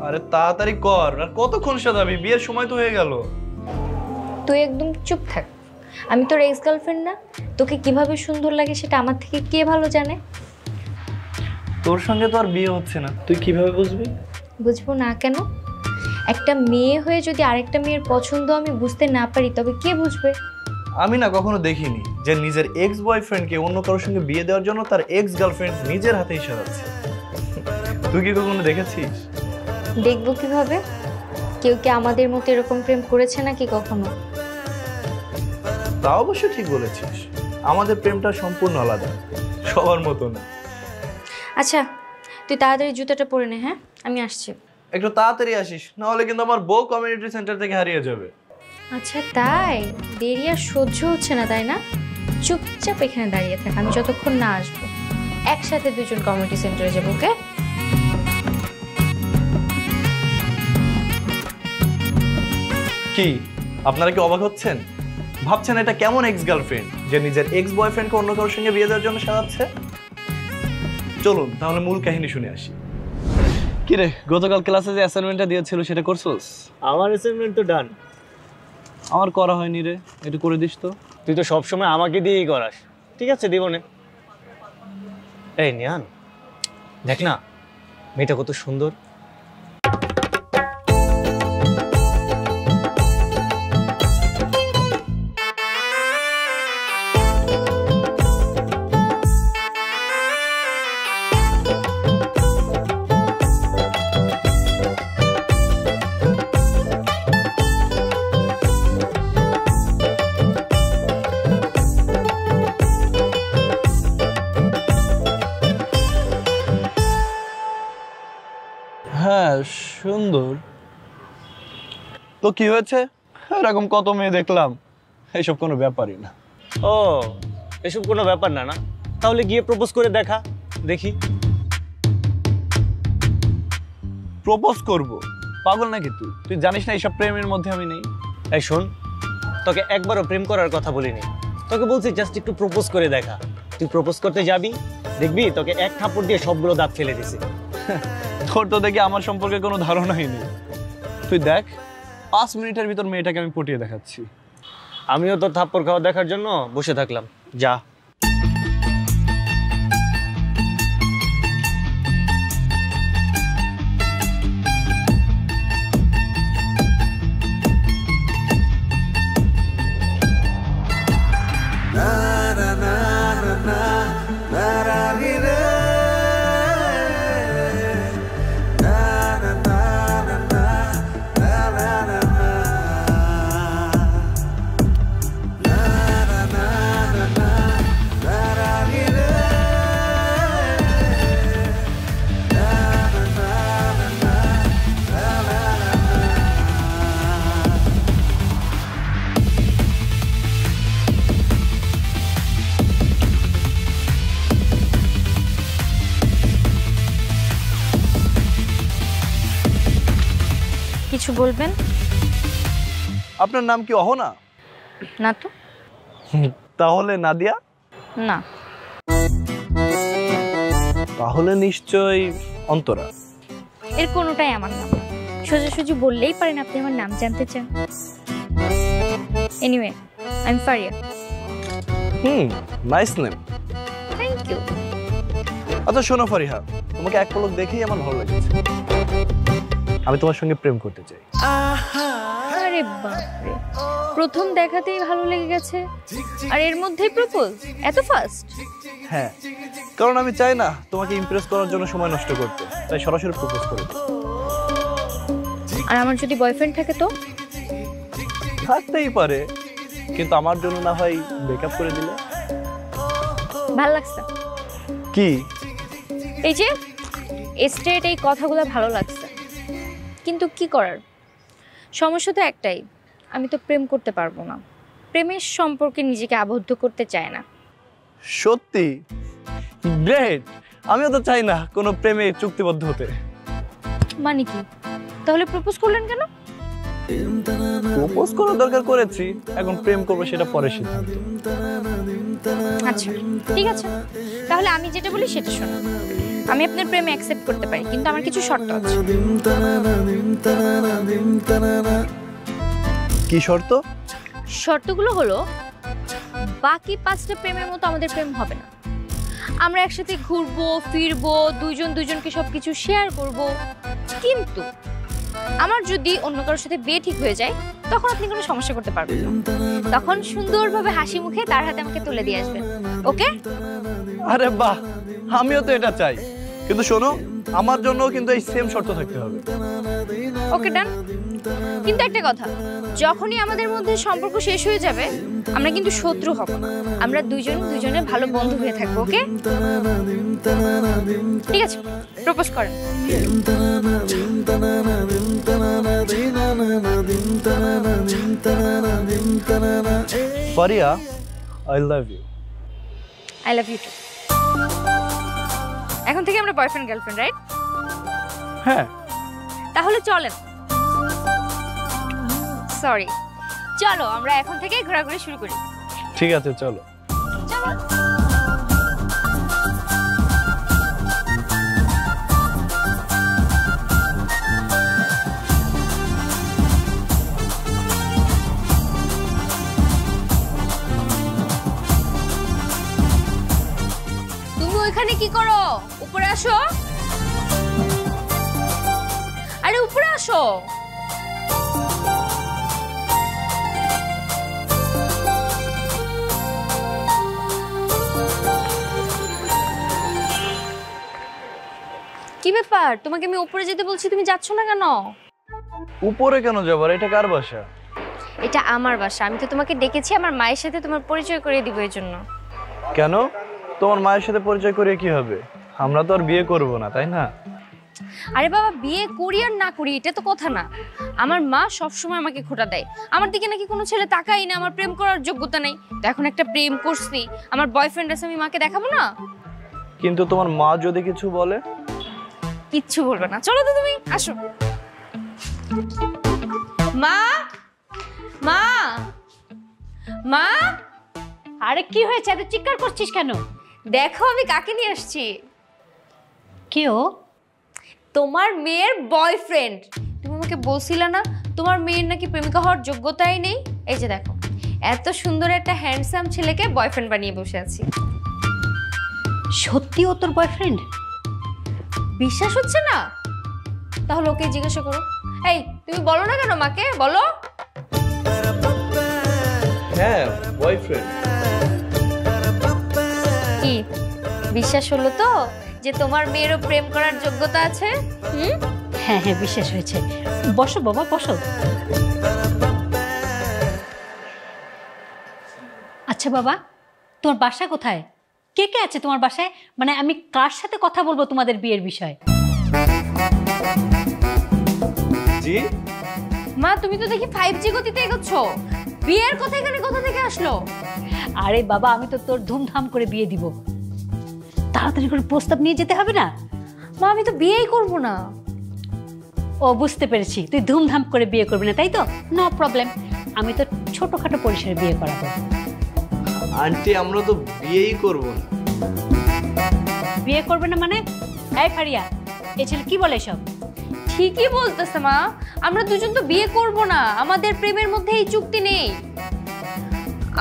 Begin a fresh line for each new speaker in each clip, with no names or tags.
আরে তাড়াতাড়ি কর, আর কতক্ষণ সাজাবি? বিয়ের সময় তো হয়ে গেল।
তুই একদম চুপ থাক। আমি তোর এক্স গার্লফ্রেন্ড না? তোকে কিভাবে সুন্দর লাগে সেটা আমার থেকে কে ভালো জানে?
তোর সঙ্গে তো আর বিয়ে হচ্ছে না, তুই কিভাবে বুঝবি?
বুঝবো না কেন? একটা মেয়ে হয়ে যদি আরেকটা মেয়ের পছন্দ আমি বুঝতে না পারি তবে কে বুঝবে?
আমি না কখনো দেখিনি যে নিজের এক্স বয়ফ্রেন্ডকে অন্য কারোর সঙ্গে বিয়ে দেওয়ার জন্য তার এক্স গার্লফ্রেন্ড নিজের হাতেই সাজাচ্ছে। তুই কি কখনো দেখেছিস?
দেখবো কিভাবে? কেউ কি আমাদের মতো এরকম প্রেম করেছে নাকি কখনো?
তা অবশ্য ঠিক বলেছিস, আমাদের প্রেমটা সম্পূর্ণ আলাদা, সবার মতো না।
আচ্ছা তুই তাড়াতাড়ি জুতাটা পরে নে, হ্যাঁ আমি আসছি।
একটু তাড়াতাড়ি আসিস, নাহলে কিন্তু আমার বউ কমিউনিটি সেন্টার থেকে হারিয়ে যাবে।
আচ্ছা তাই? দেরি আর সহ্য হচ্ছে না তাই না? চুপচাপ এখানে দাঁড়িয়ে থাক, আমি যতক্ষণ না আসবো। একসাথে দুজন কমিউনিটি সেন্টারে যাবো, ওকে?
কি আপনারা কি অবাক হচ্ছেন? ভাবছেন এটা কেমন এক্স গার্লফ্রেন্ড যে নিজের এক্স বয়ফ্রেন্ডকে অন্য কারোর সঙ্গে বিয়ে দেওয়ার জন্য সাজাচ্ছে? চলুন তাহলে মূল কাহিনী শুনে আসি। কি রে, গতকাল ক্লাসে যে অ্যাসাইনমেন্টটা দিয়েছিল সেটা করছস?
আমার অ্যাসাইনমেন্ট তো ডান।
আমার করা হয়নি রে, একটু করে দিস তো।
তুই তো সব সময় আমাকে দিয়েই করাস। ঠিক আছে, দিব না। এই নিয়ান, দেখ না মেয়েটা কত সুন্দর।
হ্যাঁ সুন্দর তো। কি হয়েছে? এরকম কত মেয়ে দেখলাম, এইসব কোনো ব্যাপারই না।
ও, এসব কোনো ব্যাপার না না? তাহলে গিয়ে প্রপোজ করে দেখা, দেখি।
প্রপোজ করব? পাগল নাকি তুই? তুই জানিস না এইসব প্রেমের মধ্যে আমি নেই।
এই শোন, তোকে একবারও প্রেম করার কথা বলিনি, তোকে বলছি জাস্ট একটু প্রপোজ করে দেখা। তুই প্রপোজ করতে যাবি, দেখবি তোকে এক থাপ্পড় দিয়ে সবগুলো দাঁত ফেলে দিছে।
তোর তো দেখি আমার সম্পর্কে কোনো ধারণাই নেই। তুই দেখ, 5 মিনিটের ভিতর মেয়েটাকে আমি পটিয়ে দেখাচ্ছি।
আমিও তোর থাপ্পড় খাওয়া দেখার জন্য বসে থাকলাম, যা।
কিছু বলবেন?
আপনার নাম কি অহনা?
না তো।
তাহলে নাদিয়া?
না।
তাহলে নিশ্চয়ই অন্তরা।
এর কোনোটাই আমার নাম না। সোজাসুজি বললেই পারেন আপনি আমার নাম জানতে চান। Anyway, I am Faria.
Nice name.
Thank you.
আচ্ছা শোনো ফারিহা, তোমাকে এক পলক দেখেই আমার ভালো লেগেছে। আমি তোমার সঙ্গে প্রেম করতে চাই।
আরে বাপরে, প্রথম দেখাতেই ভালো লেগে গেছে, আর এর মধ্যেই প্রপোজ? এত ফাস্ট?
হ্যাঁ, কারণ আমি চাই না তোমাকে ইমপ্রেস করার জন্য সময় নষ্ট করতে, তাই সরাসরি প্রপোজ করে দিই।
আর আমার যদি বয়ফ্রেন্ড থাকে তো?
থাকতেই পারে, কিন্তু আমার জন্য না হয় ব্রেকআপ করে দিলে।
ভালো লাগছে?
কি?
এই যে স্ট্রেট এই কথাগুলো ভালো লাগছে, কিন্তু কি করার, সমস্যা তো একটাই, আমি তো প্রেম করতে পারবো না। প্রেমের সম্পর্কে নিজেকে আবদ্ধ করতে চায় না।
সত্যি? গ্রেট! আমিও তো চাই না কোনো প্রেমে চুক্তিবদ্ধ হতে।
মানে কি? তাহলে প্রপোজ করলেন কেন?
প্রপোজ করার দরকার করেছি, এখন প্রেম করবো সেটা পরে সিদ্ধান্ত।
আচ্ছা ঠিক আছে, তাহলে আমি যেটা বলি সেটা শোনো। আমি আপনার প্রেমে অ্যাকসেপ্ট করতে পারি, কিন্তু আমার কিছু শর্ত আছে।
কি শর্ত?
শর্তগুলো হলো, বাকি 5টা প্রেমের মতো আমাদের প্রেম হবে না। আমরা একসাথে ঘুরবো ফিরবো, দুইজন দুইজনকে সবকিছু শেয়ার করব, কিন্তু আমার যদি অন্য কারোর সাথে বিয়ে ঠিক হয়ে যায় তখন আপনি কোনো সমস্যা করতে পারবেন না। তখন সুন্দরভাবে হাসি মুখে তার হাতে আমাকে তুলে দিয়ে আসবেন, ওকে?
আরে বাহ, আমিও তো এটা চাই, কিন্তু শোনো, আমার জন্য কিন্তু এই সেম শর্ত থাকতে হবে।
ওকে, ডান। কিন্তু একটা কথা, যখনই আমাদের মধ্যে সম্পর্ক শেষ হয়ে যাবে আমরা কিন্তু শত্রু হব না, আমরা দুইজন দুইজনের ভালো বন্ধু হয়ে থাকবো, ওকে? ঠিক আছে, প্রপোজ করেন।
Faria, I love you.
I love you too. এখন থেকে আমরা বয়ফ্রেন্ড গার্লফ্রেন্ড, রাইট?
হ্যাঁ।
তাহলে চলেন, সরি, চলো আমরা এখন থেকে ঘোরাঘুরি শুরু করি।
ঠিক আছে, চলো।
চলো। তুমি ওইখানে কি করো? উপরে আসো। আরে উপরে আসো। কি ব্যাপার, তোমাকে আমি উপরে যেতে বলছি, তুমি যাচ্ছ না কেন?
উপরে কেন যাবার? এটা কার বাসা?
এটা আমার বাসা, আমি তো তোমাকে ডেকেছি আমার মায়ের সাথে তোমার পরিচয় করিয়ে দিব এর জন্য।
কেন? তোমার মায়ের সাথে পরিচয় করিয়ে কি হবে? আমরা তো আর বিয়ে করব না, তাই না?
আরে বাবা, বিয়ে করি আর না করি এটা তো কথা না। আমার মা সবসময় আমাকে খোঁটা দেয়, আমার দিকে নাকি কোনো ছেলে তাকাই না, আমার প্রেম করার যোগ্যতা নেই। তো এখন একটা প্রেম করছি, আমার বয়ফ্রেন্ড আছে, আমি মাকে দেখাবো না?
কিন্তু তোমার মা যদি কিছু বলে?
কিচ্ছু বলবে না, চলো তো তুমি আসো। মা, মা, মা।
আরে কি হয়েছে, এত চিৎকার করছিস কেন?
দেখো আমি কাকে নিয়ে আসছি।
কে ও?
তোমার মেয়ের বয়ফ্রেন্ড। তুমি আমাকে বলছিলে না তোমার মেয়ের নাকি প্রেমিকা হওয়ার যোগ্যতাই নেই? এই যে দেখো, এত সুন্দর একটা হ্যান্ডসাম ছেলেকে বয়ফ্রেন্ড বানিয়ে বসে আছি।
সত্যি ও তোর বয়ফ্রেন্ড?
বিশ্বাস হচ্ছে না? তাহলে ওকে জিজ্ঞাসা করো। এই তুমি বলো না কেন মাকে, বলো।
হ্যাঁ, বয়ফ্রেন্ড।
কি বিশ্বাস হলো তো যে তোমার মেয়েরও প্রেম করার যোগ্যতা আছে?
হ্যাঁ হ্যাঁ, বিশ্বাস হয়েছে। বসো বাবা, বসো। আচ্ছা বাবা, তোমার বাসা কোথায়? কে কে আছে তোমার বাসায়? মানে আমি কার সাথে কথা বলবো তোমাদের বিয়ের বিষয়?
জি
মা, তুমি তো দেখি 5G গতিতে এগোচ্ছ। বিয়ের কথা এখানে কোথা থেকে আসলো?
আরে বাবা, আমি তো তোর ধুমধাম করে বিয়ে দিব, তাড়াতাড়ি করে প্রস্তাব নিয়ে যেতে হবে না?
মা, আমি তো বিয়েই করব না।
ও বুঝতে পেরেছি, তুই ধুমধাম করে বিয়ে করবি না, তাই তো? নো প্রবলেম, আমি তো ছোটখাটো পরিসরে বিয়ে করাবো।
আন্টি, আমরা তো বিয়েই করব না।
বিয়ে করবে না মানে? এই ফারিয়া, এই ছেলে কি বলে সব?
ঠিকই বলতেছে মা, আমরা দুজন তো বিয়ে করব না, আমাদের প্রেমের মধ্যে এই চুক্তি নেই।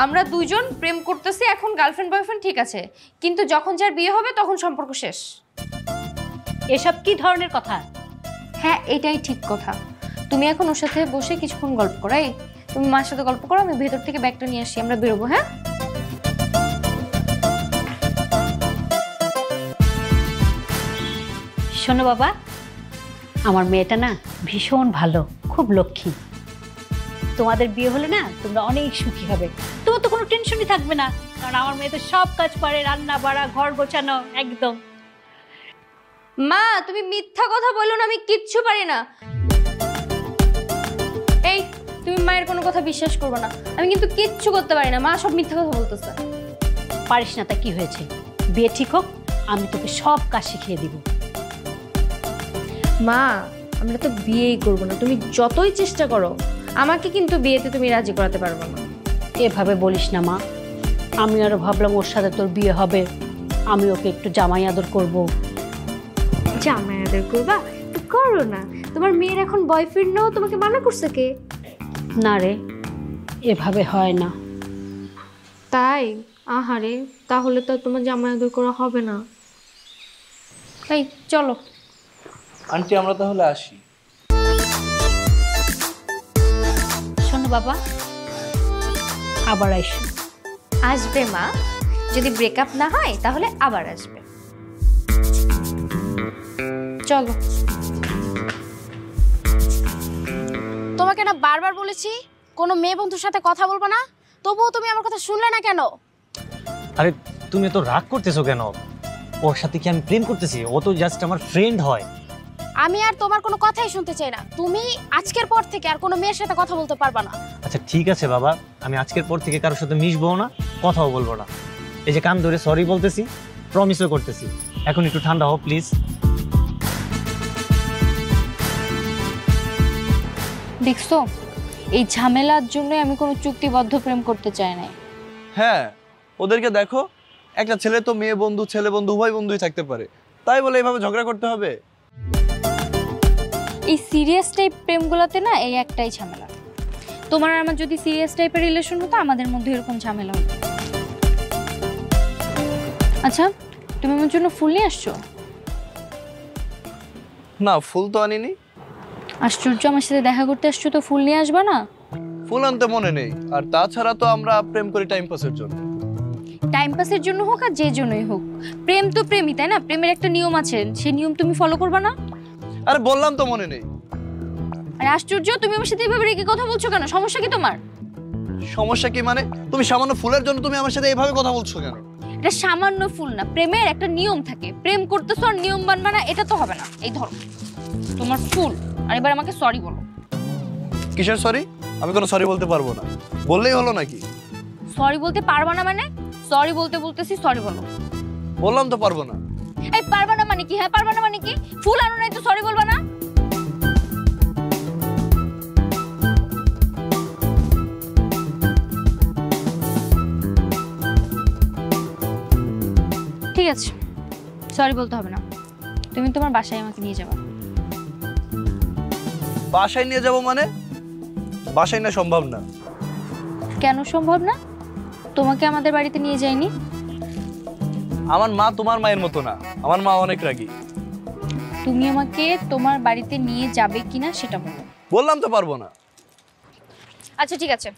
আমরা দুজন প্রেম করতেছি, এখন গার্লফ্রেন্ড বয়ফ্রেন্ড ঠিক আছে, কিন্তু যখন যার বিয়ে হবে তখন সম্পর্ক শেষ।
এসব কি ধরনের কথা?
হ্যাঁ, এটাই ঠিক কথা। তুমি এখন ওর সাথে বসে কিছুক্ষণ গল্প করো। এই তুমি মার সাথে গল্প করো, আমি ভেতর থেকে ব্যাগটা নিয়ে আসি, আমরা বেরোবো। হ্যাঁ,
শোনো বাবা, আমার মেয়েটা না ভীষণ ভালো, খুব লক্ষ্মী। তোমাদের বিয়ে হলে না তোমরা অনেক সুখী হবে, তোমার তো কোনো টেনশনই থাকবে না, কারণ আমার মেয়ে তো সব কাজ পারে, রান্না বাড়া, ঘর গোছানো, একদম।
মা তুমি মিথ্যা কথা বলো না, আমি কিচ্ছু পারি না। এই তুমি মায়ের কোনো কথা বিশ্বাস করবে না, আমি কিন্তু কিচ্ছু করতে পারি না। মা সব মিথ্যা কথা বলতেছে।
পারিস না তা কি হয়েছে? বিয়ে ঠিক হোক, আমি তোকে সব কাজ শিখিয়ে দিব।
মা আমরা তো বিয়েই করবো না, তুমি যতই চেষ্টা করো আমাকে কিন্তু বিয়েতে তুমি রাজি করাতে পারবে না।
এভাবে বলিস না মা, আমি আরো ভাবলাম ওর সাথে তোর বিয়ে হবে, আমি ওকে একটু জামাই আদর করব।
জামাই আদর করবা? তো করো না, তোমার মেয়ের এখন বয়ফ্রেন্ড নাও, তোমাকে মানা করছে কে?
না রে, এভাবে হয় না।
তাই? আহারে, তাহলে তো তোমার জামাই আদর করা হবে না। এই চলো।
আন্টি আমরা তাহলে আসি।
শোনো বাবা, আবার আইসো।
আসবে মা, যদি ব্রেকআপ না হয় তাহলে আবার আসবে। চলো।
তোমাকে না বারবার বলেছি কোনো মেয়ে বন্ধুর সাথে কথা বলবো না, তবুও তুমি আমার কথা শুনলে না কেন?
আরে তুমি তো রাগ করতেছো কেন? ওর সাথে কি আমি প্রেম করতেছি? ও তো জাস্ট আমার ফ্রেন্ড হয়।
আমি আর তোমার কোনো কথাই শুনতে চাই না। তুমি আজকের পর থেকে আর কোনো মেয়ের সাথে কথা বলতে পারবা না।
আচ্ছা ঠিক আছে বাবা, আমি আজকের পর থেকে কারোর সাথে মিশবো না, কথাও বলবো না। এই যে কান ধরে সরি বলতেছি, প্রমিসও করতেছি। এখন একটু ঠান্ডা হও প্লিজ।
দেখছো, এই ঝামেলার জন্য আমি কোনো চুক্তিবদ্ধ প্রেম করতে চাই না।
হ্যাঁ, ওদেরকে দেখো, একটা ছেলে তো মেয়ে বন্ধু ছেলে বন্ধু উভয় বন্ধুই থাকতে পারে, তাই বলে এইভাবে ঝগড়া করতে হবে?
এই সিরিয়াস টাইপ প্রেমগুলোতে না এই একটাই ঝামেলা। তোমার আর আমার যদি সিরিয়াস টাইপের রিলেশন হতো, আমাদের মধ্যে এরকম ঝামেলা হতো। আচ্ছা, তুমি আমার জন্য ফুল নিয়ে আসছো?
না, ফুল তো আনিনি।
আশ্চর্য, আমার সাথে দেখা করতে আসছো তো ফুল নিয়ে আসবা না?
ফুল আনতে মনে নেই, আর তাছাড়া তো আমরা প্রেম করি টাইম পাসের জন্য।
টাইম পাসের জন্য হোক আর যে জন্যই হোক, প্রেম তো প্রেমই, তাই না? প্রেমের একটা নিয়ম আছে, সেই নিয়ম তুমি ফলো করবা না?
আরে বললাম তো মনে নেই।
আরে আশ্চর্য, তুমি আমার সাথে এভাবে রেখে কথা বলছো কেন? সমস্যা কি তোমার?
সমস্যা কি মানে? তুমি সামান্য ফুলের জন্য তুমি আমার সাথে এইভাবে কথা বলছো কেন?
এটা সামান্য ফুল না, প্রেমের একটা নিয়ম থাকে। প্রেম করতেছো আর নিয়ম মানবা না, এটা তো হবে না। এই ধরো তোমার ফুল, আর এবার আমাকে সরি বলো।
কিসের সরি? আমি কোনো সরি বলতে পারবো না, বললেই হলো নাকি?
সরি বলতে পারবা না মানে? সরি বলতে বলতেছি, সরি বলো।
বললাম তো পারবো না।
এই পারবা না মানে কি? হ্যাঁ পারবা না মানে কি? ফুল আনো নাই তো সরি বলবা না? ঠিক আছে, সরি বলতে হবে না। তুমি তোমার বাসায় আমাকে নিয়ে যাবা।
বাসায় নিয়ে যাবো মানে? বাসায় না সম্ভব না।
কেন সম্ভব না? তোমাকে আমাদের বাড়িতে নিয়ে যাইনি?
আমার মা তোমার মায়ের মতো না, আমার মা অনেক রাগী।
তুমি আমাকে তোমার বাড়িতে নিয়ে যাবে কিনা সেটা বলো।
বললাম তো পারবো না।
আচ্ছা ঠিক আছে,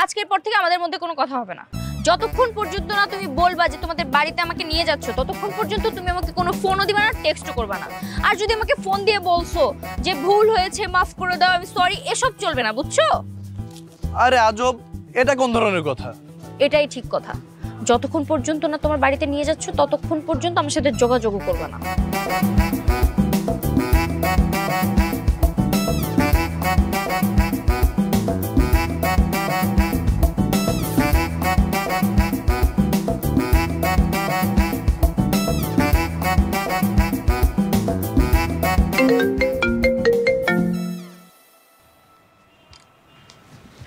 আজকের পর থেকে আমাদের মধ্যে কোনো কথা হবে না। যতক্ষণ পর্যন্ত না তুমি বলবা যে তোমাদের বাড়িতে আমাকে নিয়ে যাচ্ছ, ততক্ষণ পর্যন্ত তুমি আমাকে কোনো ফোনও দিবা না, টেক্সটও করবা না। আর যদি আমাকে ফোন দিয়ে বলছো যে ভুল হয়েছে, মাফ করে দাও, আমি সরি, এসব চলবে না, বুঝছো?
আরে আজব, এটা কোন ধরনের কথা?
এটাই ঠিক কথা। যতক্ষণ পর্যন্ত না তোমার বাড়িতে নিয়ে যাচ্ছ, ততক্ষণ পর্যন্ত আমার সাথে যোগাযোগও করবা না।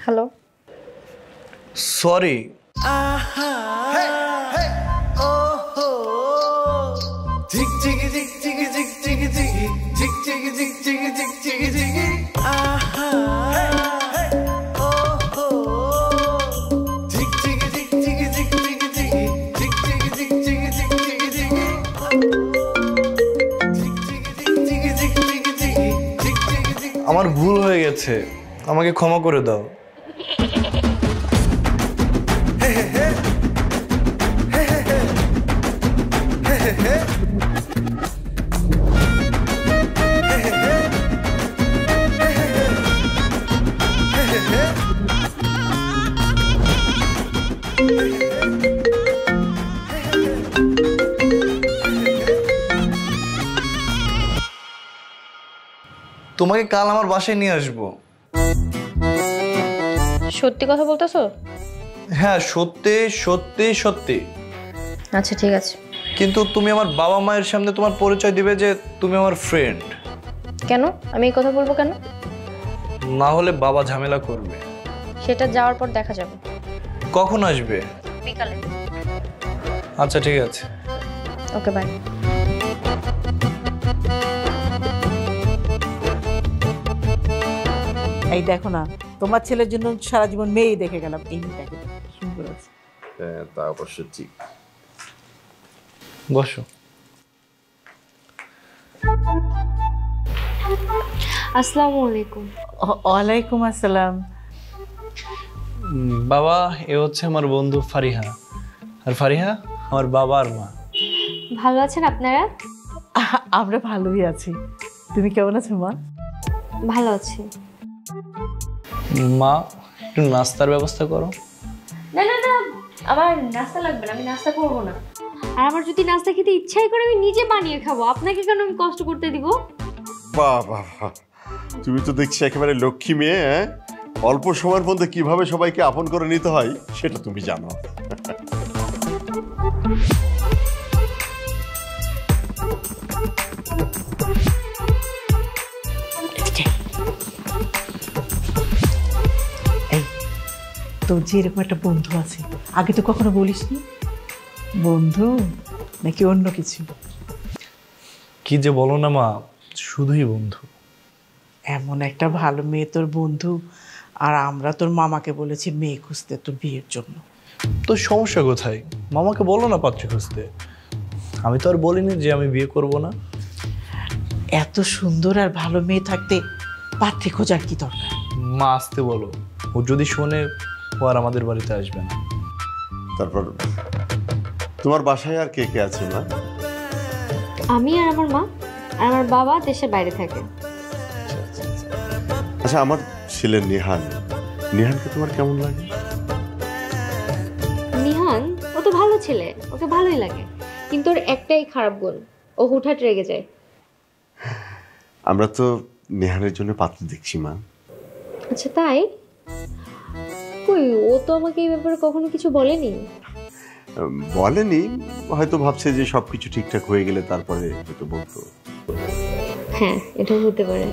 Hello,
sorry. আমার ভুল হয়ে গেছে, আমাকে ক্ষমা করে দাও। তোমাকে কাল আমার বাসায় নিয়ে আসবো।
সত্যি কথা বলতেছো?
হ্যাঁ, সত্যি সত্যি সত্যি।
আচ্ছা ঠিক আছে।
কিন্তু তুমি আমার বাবা মায়ের সামনে তোমার পরিচয় দিবে যে তুমি আমার ফ্রেন্ড।
কেন? আমি এই কথা বলবো কেন?
না হলে বাবা ঝামেলা করবে।
সেটা যাওয়ার পর দেখা যাবে।
কখন আসবে?
বিকালে।
আচ্ছা ঠিক আছে।
Okay bye.
এই দেখো না, তোমার ছেলের জন্য সারা জীবন মেয়েই দেখে গেলাম, এই মেয়েটাকে সুন্দর আছে।
হ্যাঁ, তা অবশ্য ঠিক।
বসো।
আসসালামু আলাইকুম।
ওয়ালাইকুম আসসালাম।
বাবা, এ হচ্ছে আমার বন্ধু ফারিহা, আর ফারিহা আমার বাবা আর মা।
ভালো আছেন আপনারা?
আমরা ভালোই আছি, তুমি কেমন আছো মা?
ভালো আছি।
মা, একটু নাস্তার ব্যবস্থা করো।
না না না, আমার নাস্তা লাগবে না, আমি নাস্তা করবো না। আর আমার যদি নাস্তা খেতে ইচ্ছাই করে আমি নিজে বানিয়ে খাবো, আপনাকে কেন আমি কষ্ট করতে দিব?
বাহ বাহ, তুমি তো দেখছি একেবারে লক্ষ্মী মেয়ে। হ্যাঁ, অল্প সময়ের মধ্যে কিভাবে সবাইকে আপন করে নিতে হয় সেটা তুমি জানো।
এই তোর যে এরকম একটা বন্ধু আছে, আগে তো কখনো বলিসনি। বন্ধু নাকি অন্য কিছু?
কি যে বলো না মা, শুধুই বন্ধু।
এমন একটা ভালো মেয়ে তোর বন্ধু, আর আমরা তোর মামাকে বলেছি মেয়ে খুঁজতে তোর বিয়ের জন্য।
তো সমস্যা কোথায়? মামাকে বলো না পাত্রী খুঁজতে। আমি তো আর বলিনি যে আমি বিয়ে করব না।
এত সুন্দর আর ভালো মেয়ে থাকতে পাত্রী খোঁজার কি দরকার?
মা আসতে বলো, ও যদি শোনে ও আর আমাদের বাড়িতে আসবে না।
তারপর তোমার বাসায় আর কে কে আছে না?
আমি আর আমার মা আর আমার বাবা দেশের বাইরে থাকে।
আচ্ছা, আমার ছেলে নিহান, নিহানকে তোমার কেমন লাগে?
নিহান ও তো ভালো ছেলে, ওকে ভালোই লাগে, কিন্তু ওর একটাই খারাপ গুণ, ও হুটহাট রেগে যায়।
আমরা তো নিহানের জন্য পাত্র দেখছি মা।
আচ্ছা তাই? কই, ও তো আমাকে এই ব্যাপারে কখনো কিছু বলেনি।
বলেনি, হয়তো ভাবছে যে সবকিছু ঠিকঠাক হয়ে গেলে তারপরে হয়তো বলতো।
হ্যাঁ, এটা হতে পারে।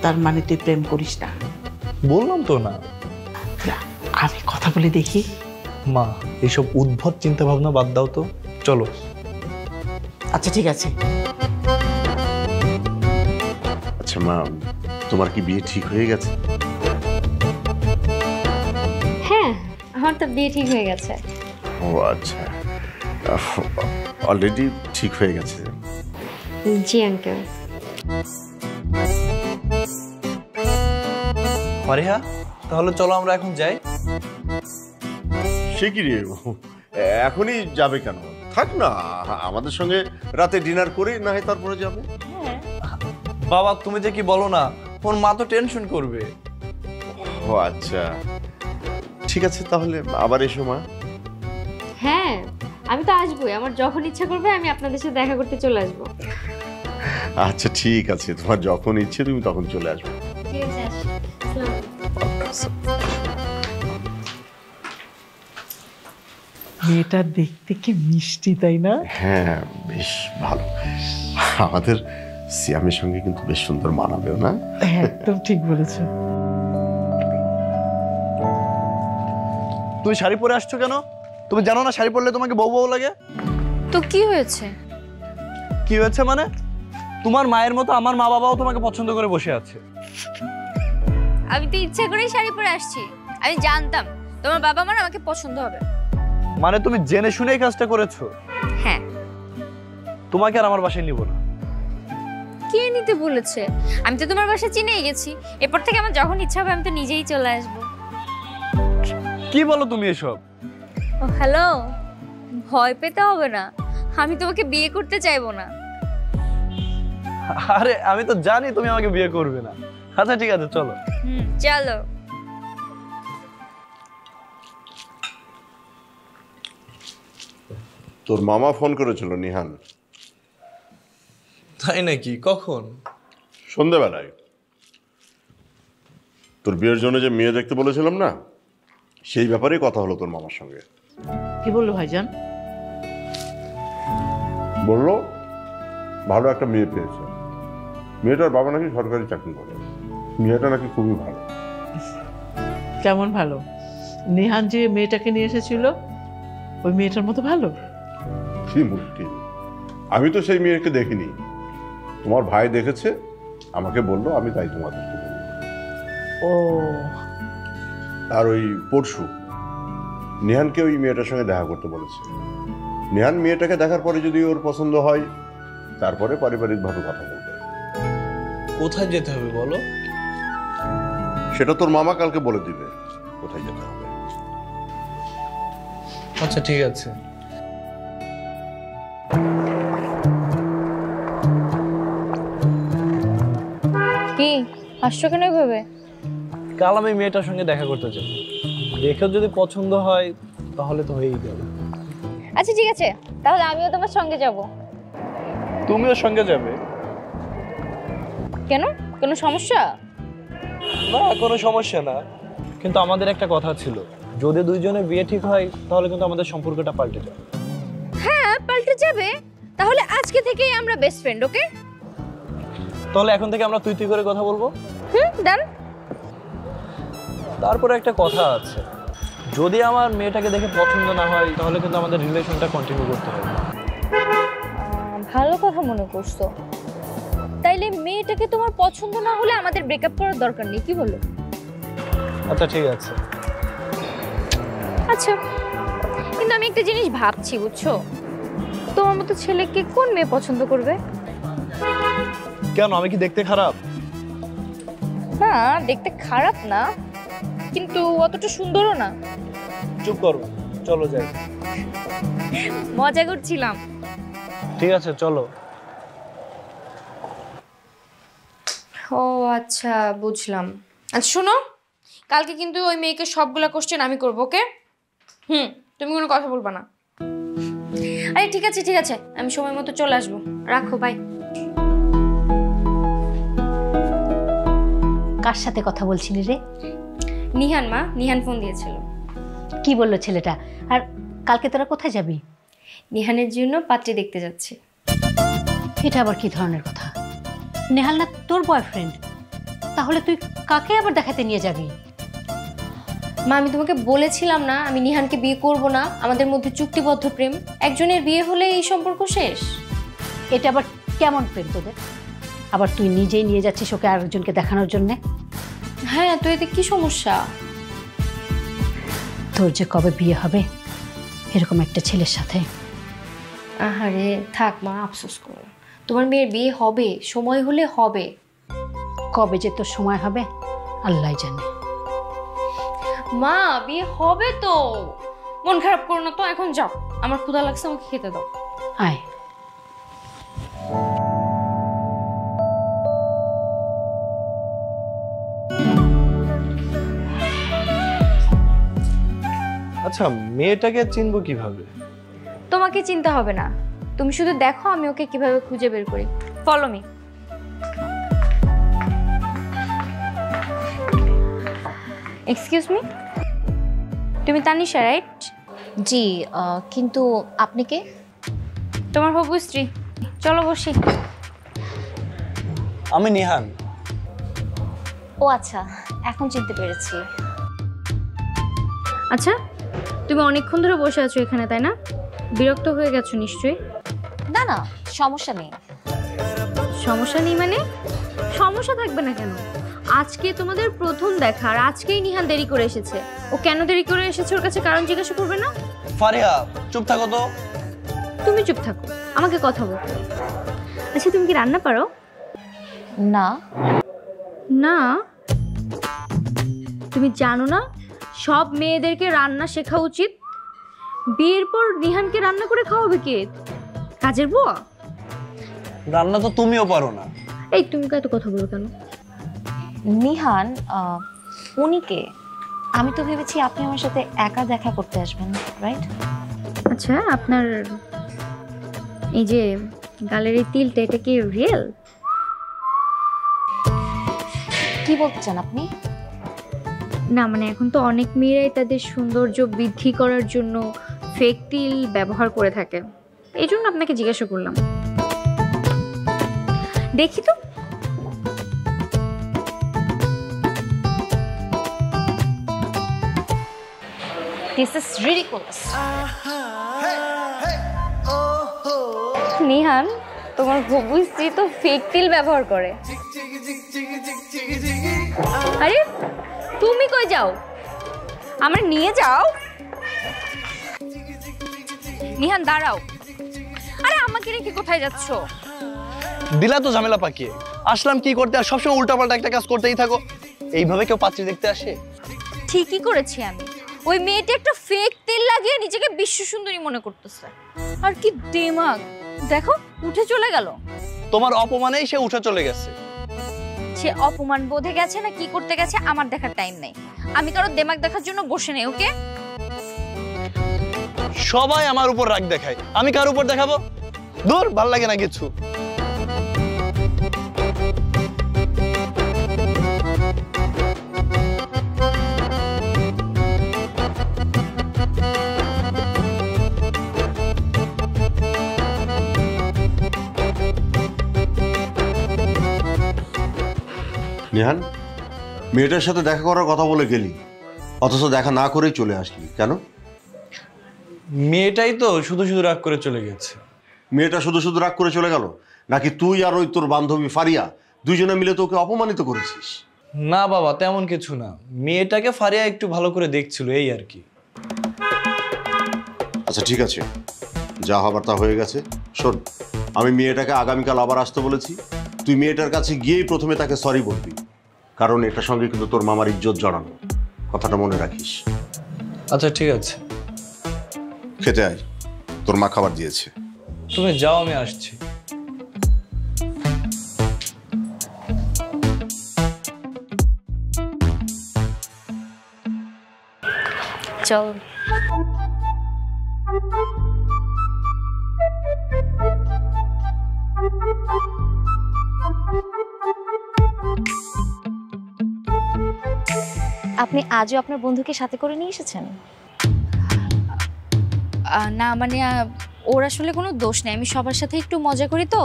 তার মানে তুই প্রেম করিস না?
বললাম তো না।
আমি কথা বলে দেখি।
মা, এইসব উদ্ভট চিন্তা ভাবনা বাদ দাও তো, চলো।
আচ্ছা ঠিক আছে।
আচ্ছা মা, তোমার কি বিয়ে ঠিক হয়ে গেছে?
হ্যাঁ, আমার তো বিয়ে ঠিক হয়ে গেছে।
ও আচ্ছা, অলরেডি ঠিক হয়ে গেছে।
জি আঙ্কেল।
ফারিহা, তাহলে চলো আমরা এখন যাই।
সে কি রে, এখনই যাবে কেন? থাক না, আমাদের সঙ্গে রাতে ডিনার করে না হয় তারপরে যাবে।
বাবা, তুমি যে কি বলো না, ওর মা তো টেনশন করবে।
ও আচ্ছা, ঠিক আছে তাহলে আবার এসো মা।
হ্যাঁ, আমি তো আসবোই, আমার যখন ইচ্ছা করবে আমি আপনাদের সাথে দেখা করতে চলে আসবো।
আচ্ছা ঠিক আছে, তোমার যখন ইচ্ছে তুমি তখন চলে আসবে।
ঠিক আছে, আসি।
মেয়েটা দেখতে কি মিষ্টি, তাই না?
হ্যাঁ, বেশ ভালো। আমাদের সিয়ামের সঙ্গে কিন্তু বেশ সুন্দর মানাবেও না?
একদম ঠিক বলেছো।
তুমি শাড়ি পরে আসছো কেন? তুমি জানো না শাড়ি পরলে তোমাকে বউ বউ লাগে?
তো কি হয়েছে?
কি হয়েছে মানে? তোমার মায়ের মতো আমার মা বাবাও তোমাকে পছন্দ করে বসে আছে।
আমি তো ইচ্ছা করেই শাড়ি পরে আসছি, আমি জানতাম তোমার বাবা মার আমাকে পছন্দ হবে।
মানে তুমি জেনে শুনেই কাজটা করেছো?
হ্যাঁ।
তোমাকে আর আমার বাসায় নিব না।
কে নিতে বলেছে? আমি তো তোমার বাসা চিনেই গেছি, এরপর থেকে আমার যখন ইচ্ছা হবে আমি তো নিজেই চলে আসবো।
কি বলো তুমি এসব?
ও হ্যালো, ভয় পেতে হবে না, আমি তোমাকে বিয়ে করতে চাইবো না।
আরে আমি তো জানি তুমি আমাকে বিয়ে করবে না। আচ্ছা ঠিক আছে, চলো।
চলো।
তোর মামা ফোন করেছিল নিহান।
তাই নাকি? কখন?
সন্ধ্যাবেলায়। তোর বিয়ের জন্য যে মেয়ে দেখতে বলেছিলাম না, সেই ব্যাপারেই কথা হলো তোর মামার সঙ্গে।
কি বললো ভাইজান?
বললো ভালো একটা মেয়ে পেয়েছে, মেয়েটার বাবা নাকি সরকারি চাকরি করে, মেয়েটা নাকি খুবই ভালো।
কেমন ভালো? নিহান যে মেয়েটাকে নিয়ে এসেছিল ওই মেয়েটার মতো ভালো?
কি মুশকিল, আমি তো সেই মেয়েকে দেখিনি, তোমার ভাই দেখেছে, আমাকে বললো, আমি তাই তোমাদেরকে বলি।
ও
আর ওই পরশু নেহানকে ওই মেয়েটার সঙ্গে দেখা করতে বলেছে। নেহান মেয়েটাকে দেখার পরে যদি ওর পছন্দ হয় তারপরে পারিবারিকভাবে কথা বলবে।
কোথায় যেতে হবে বলো?
সেটা তোর মামা কালকে বলে দিবে কোথায় যেতে হবে।
আচ্ছা ঠিক আছে।
কি হাসছো কেন এভাবে?
কাল আমি মেয়েটার সঙ্গে দেখা করতে চাই, দেখে যদি পছন্দ হয় তাহলে তো হয়েই গেল।
আচ্ছা ঠিক আছে, তাহলে আমিও তোমার সঙ্গে যাব।
তুমিও সঙ্গে যাবে?
কেন, কোনো সমস্যা?
না, কোনো সমস্যা না, কিন্তু আমাদের একটা কথা ছিল, যদি দুইজনের বিয়ে ঠিক হয় তাহলে কিন্তু আমাদের সম্পর্কটা পাল্টে যাবে।
হ্যাঁ পাল্টে যাবে, তাহলে আজকে থেকেই আমরা বেস্ট ফ্রেন্ড, ওকে?
তাহলে এখন থেকে আমরা তুই তুই করে কথা বলবো।
ডান।
তারপরে একটা কথা আছে, যদি আমার মেয়েটাকে দেখে পছন্দ না হয় তাহলে কিন্তু আমাদের রিলেশনটা কন্টিনিউ করতে হবে।
ভালো কথা মনে করছো, তাইলে মেয়েটাকে তোমার পছন্দ না হলে আমাদের ব্রেকআপ করার দরকার নেই, কি বলো?
আচ্ছা ঠিক আছে।
আচ্ছা, কিন্তু আমি একটা জিনিস ভাবছি, বুঝছো, তোমার মতো ছেলেকে কোন মেয়ে পছন্দ করবে?
কেন, আমি কি দেখতে খারাপ?
না, দেখতে খারাপ না, কিন্তু অতটা সুন্দরও না।
চুপ করো, চলো যাই।
মজা করছিলাম।
ঠিক আছে চলো।
ও আচ্ছা, বুঝলাম। আচ্ছা শোনো, কালকে কিন্তু ওই মেয়েকে সবগুলা কোশ্চেন আমি করবো, ওকে? তুমি কোনো কথা বলবা না। আরে ঠিক আছে ঠিক আছে, আমি সময় মতো চলে আসবো। রাখো, বাই।
কার সাথে কথা বলছিলি রে?
নিহান মা, নিহান ফোন দিয়েছিল।
কি বললো ছেলেটা? আর কালকে তোরা কোথায় যাবি?
নিহানের জন্য পাত্রী দেখতে যাচ্ছি।
এটা আবার কি ধরনের কথা? নেহাল না তোর বয়ফ্রেন্ড, তাহলে তুই কাকে আবার দেখাতে নিয়ে যাবি?
মা, আমি তোমাকে বলেছিলাম না আমি নিহানকে বিয়ে করব না, আমাদের মধ্যে চুক্তিবদ্ধ প্রেম, একজনের বিয়ে হলে এই সম্পর্ক শেষ।
এটা আবার কেমন প্রেম তোদের? আবার তুই নিজেই নিয়ে যাচ্ছিস ওকে আরেকজনকে দেখানোর জন্যে?
হ্যাঁ, তো এতে কি সমস্যা?
তোর যে কবে বিয়ে হবে এরকম একটা ছেলের সাথে?
আহারে থাক মা, আফসোস করো। তোমার মেয়ের বিয়ে হবে, সময় হলে হবে।
কবে যে তোর সময় হবে আল্লাহ জানে।
মা, বিয়ে হবে তো, মন খারাপ করো না তো। এখন যাও, আমার ক্ষুধা লাগছে, আমাকে খেতে দাও।
আয়।
আচ্ছা, মেয়েটাকে চিনবো কিভাবে?
তোমাকে চিন্তা হবে না, তুমি শুধু দেখো আমি ওকে কিভাবে খুঁজে বের করি। Follow me. এক্সকিউজ মি, তুমি তানিশা রাইট?
জি, কিন্তু আপনি কে?
তোমার হবু স্ত্রী। চলো বসি।
আমি নিহান।
ও আচ্ছা, এখন চিনতে পেরেছি।
আচ্ছা, তুমি অনেকক্ষণ ধরে বসে আছো এখানে, তাই না? বিরক্ত হয়ে গেছো নিশ্চয়ই?
না না, সমস্যা নেই।
সমস্যা নেই মানে? সমস্যা থাকবে না কেন? আজকে তোমাদের প্রথম দেখা, আর আজকেই নিহান দেরি করে এসেছে। ও কেন দেরি করে এসেছে ওর কাছে কারণ জিজ্ঞাসা করবে না?
ফারিয়া, চুপ থাকো তো।
তুমি চুপ থাকো, আমাকে কথা বলতে। আচ্ছা, তুমি কি রান্না পারো?
না
না, তুমি জানো না সব মেয়েদেরকে রান্না শেখা উচিত? বিয়ের পর নিহানকে রান্না করে খাওয়াবে কে? কাজের বুয়া?
রান্না তো তুমিও পারো না।
এই তুমি এত কথা বলো কেন?
নিহান, উনি কে? আমি তো ভেবেছি আপনি আমার সাথে একা দেখা করতে আসবেন, রাইট?
আচ্ছা, আপনার এই যে গালের এই তিলটা, এটা কি রিয়েল?
কি বলতে চান আপনি?
না মানে এখন তো অনেক মেয়েরাই তাদের সৌন্দর্য বৃদ্ধি করার জন্য ফেক তিল ব্যবহার করে থাকে, এই জন্য আপনাকে জিজ্ঞাসা করলাম। দেখি তো।
This is ridiculous.
নিহান, তোমার হবু স্ত্রী তো ফেক তিল ব্যবহার করে। আরে তুমি কই যাও? আমার নিয়ে যাও। নিহান দাঁড়াও। আরে আমাকে রেখে কোথায় যাচ্ছ?
দিলা তো ঝামেলা পাকিয়ে। আসলাম কি করতে, আর সবসময় উল্টাপাল্টা একটা কাজ করতেই থাকো। এইভাবে কেউ পাত্রী দেখতে আসে?
ঠিকই করেছি আমি। ওই মেয়েটা একটা ফেক তেল লাগিয়ে নিজেকে বিশ্ব সুন্দরী মনে করতেছে। আর কি দিমাগ দেখো, উঠে চলে গেল।
তোমার অপমানেই সে উঠে চলে গেছে।
সে অপমান বোধে গেছে না কি করতে গেছে আমার দেখার টাইম নেই। আমি কারো দিমাগ দেখার জন্য বসে নেই। ওকে,
সবাই আমার উপর রাগ দেখায়, আমি কার উপর দেখাবো? দূর, ভাল লাগে না কিছু।
নিহান, মেয়েটার সাথে দেখা করার কথা বলে গেলি, অথচ দেখা না করেই চলে আসলি কেন?
মেয়েটাই তো শুধু শুধু রাগ করে চলে গেছে।
মেয়েটা শুধু শুধু রাগ করে চলে গেল, নাকি তুই আর ওই তোর বান্ধবী ফারিয়া দুইজনে মিলে তোকে অপমানিত করেছিস?
না বাবা, তেমন কিছু না। মেয়েটাকে ফারিয়া একটু ভালো করে দেখছিল, এই আর কি।
আচ্ছা ঠিক আছে, যা হবার তা হয়ে গেছে। শোন, আমি মেয়েটাকে আগামীকাল আবার আসতে বলেছি। তুই মেয়েটার কাছে গিয়েই প্রথমে তাকে সরি বলবি, কারণ এটার সঙ্গে কিন্তু তোর মামার ইজ্জত জড়ানো। কথাটা মনে রাখিস।
আচ্ছা ঠিক আছে।
খেতে আয়, তোর মা খাবার দিয়েছে।
তুমি যাও, আমি আসছি।
চল।
আপনি আজও আপনার বন্ধুকে সাথে করে নিয়ে এসেছেন?
না মানে ওর আসলে কোনো দোষ নেই। আমি সবার সাথে একটু মজা করি তো,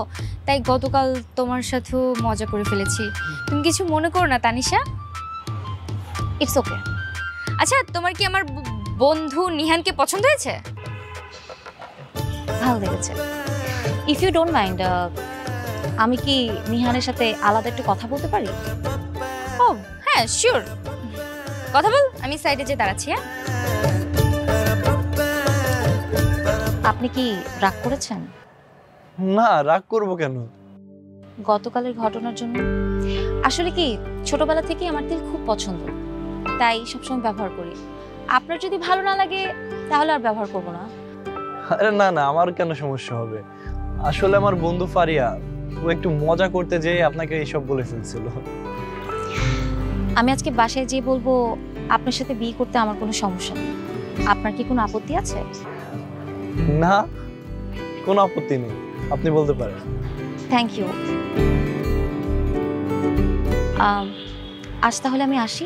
তাই গতকাল তোমার সাথেও মজা করে ফেলেছি। তুমি কিছু মনে করো না তানিশা।
It's okay.
আচ্ছা, তোমার কি আমার বন্ধু নিহানকে পছন্দ হয়েছে?
ভালো লেগেছে। ইফ ইউ ডোন্ট মাইন্ড, আমি কি নিহানের সাথে আলাদা একটু কথা বলতে পারি?
ও হ্যাঁ, শিওর, কথা বল। আমি সাইডে যে দাঁড়াচ্ছি। হ্যাঁ,
আপনি কি রাগ করেছেন?
না, রাগ করবো কেন?
গতকালের ঘটনার জন্য? আসলে কি ছোটবেলা থেকে আমার তেল খুব পছন্দ, তাই সবসময় ব্যবহার করি। আপনার যদি ভালো না লাগে তাহলে আর ব্যবহার করব না।
আরে না না, আমার কেন সমস্যা হবে? আসলে আমার বন্ধু ফারিয়া, ও একটু মজা করতে যেয়ে আপনাকে এইসব বলে ফেলছিল।
আমি আজকে বাসায় যেয়ে বলবো আপনার সাথে বিয়ে করতে আমার কোনো সমস্যা নেই। আপনার কি কোনো আপত্তি আছে?
না, কোনো আপত্তি নেই, আপনি বলতে পারেন।
Thank you. আজ তাহলে আমি আসি।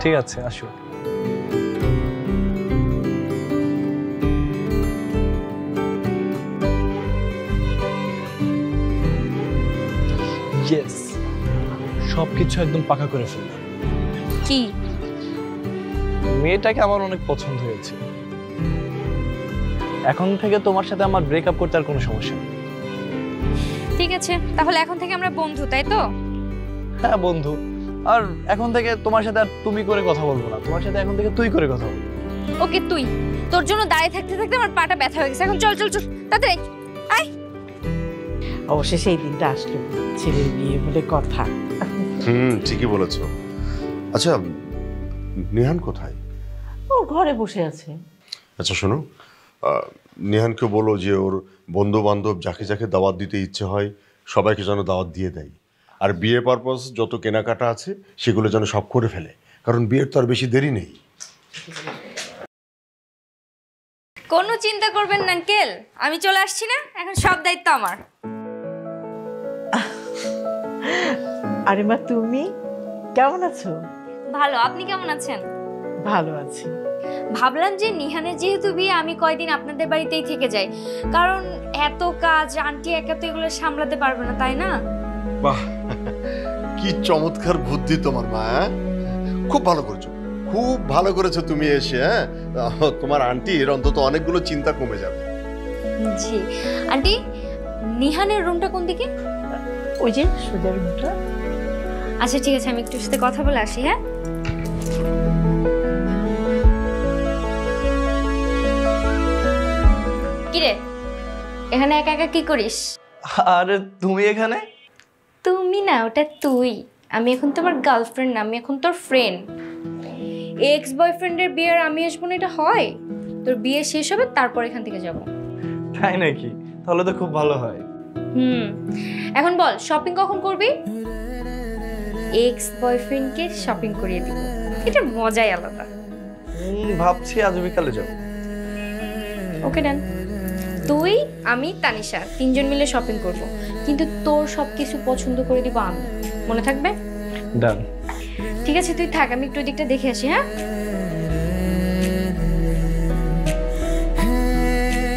ঠিক আছে, আসুন। ইয়েস, সবকিছু একদম পাকা করে ফেললাম।
কি?
মেয়েটাকে আমার অনেক পছন্দ হয়েছে। এখন থেকে তোমার সাথে আমার ব্রেকআপ করতে আর কোনো সমস্যা নেই।
ঠিক আছে, তাহলে এখন থেকে আমরা বন্ধু, তাই তো?
হ্যাঁ বন্ধু। আর এখন থেকে তোমার সাথে আর তুমি করে কথা বলবো না, তোমার সাথে এখন থেকে তুই করে কথা বলবো।
ওকে তুই। তোর জন্য দাঁড়িয়ে থাকতে থাকতে আমার পাটা ব্যথা হয়ে গেছে। এখন চল চল চল, তাড়াতাড়ি আয়।
অবশেষে এই দিনটা আসলো, ছেলের বিয়ে বলে কথা।
ঠিকই বলেছ। আচ্ছা, নিহান কোথায়?
ওর ঘরে বসে আছে।
আচ্ছা শোনো, নিহানকে বলো যে ওর বন্ধু বান্ধব যাকে যাকে দাওয়াত দিতে ইচ্ছে হয় সবাইকে যেন দাওয়াত দিয়ে দেয়। আর বিয়ে পারপাস যত কেনাকাটা আছে সেগুলো যেন সব করে ফেলে, কারণ বিয়ের তো আর বেশি দেরি নেই।
কোনো চিন্তা করবেন না আঙ্কেল, আমি চলে আসছি না, এখন সব দায়িত্ব আমার।
আরে মা, তুমি কেমন আছো?
ভালো, আপনি কেমন আছেন?
ভালো আছি।
ভাবলাম যে নিহানের যেহেতু বিয়ে, আমি কয়দিন আপনাদের বাড়িতেই থেকে যাই, কারণ এত কাজ আন্টি একা তো এগুলো সামলাতে পারবে না, তাই না?
বাহ, কি চমৎকার বুদ্ধি তোমার মা। খুব ভালো করেছো, খুব ভালো করেছো তুমি এসে। হ্যাঁ, তোমার আন্টির অন্তত অনেকগুলো চিন্তা কমে যাবে।
জি আন্টি, নিহানের রুমটা কোন দিকে?
ওই যে সোজা রুমটা।
আচ্ছা ঠিক আছে, আমি একটু সাথে কথা বলে আসি। হ্যাঁ, কিরে এখানে একা একা কি করিস?
আরে তুমি এখানে?
তুমি না, ওটা তুই। আমি এখন তোমার গার্লফ্রেন্ড না, আমি এখন তোর ফ্রেন্ড। এক্স বয়ফ্রেন্ডের বিয়ের আমি আসবো না, এটা হয়? তোর বিয়ে শেষ হবে তারপর এখান থেকে যাব।
তাই নাকি? তাহলে তো খুব ভালো হয়।
এখন বল, শপিং কখন করবি? এক্স বয়ফ্রেন্ডকে শপিং করিয়ে দিব, এটা মজাই আলাদা।
ভাবছি আজ বিকালে যাব।
ওকে ডান। তুই, আমি, তানিশা তিনজন মিলে শপিং করব, কিন্তু তোর সবকিছু পছন্দ করে দিব আমি, মনে থাকবে?
ডান।
ঠিক আছে তুই থাক, আমি একটু ওই দিকটা দেখে আসি। হ্যাঁ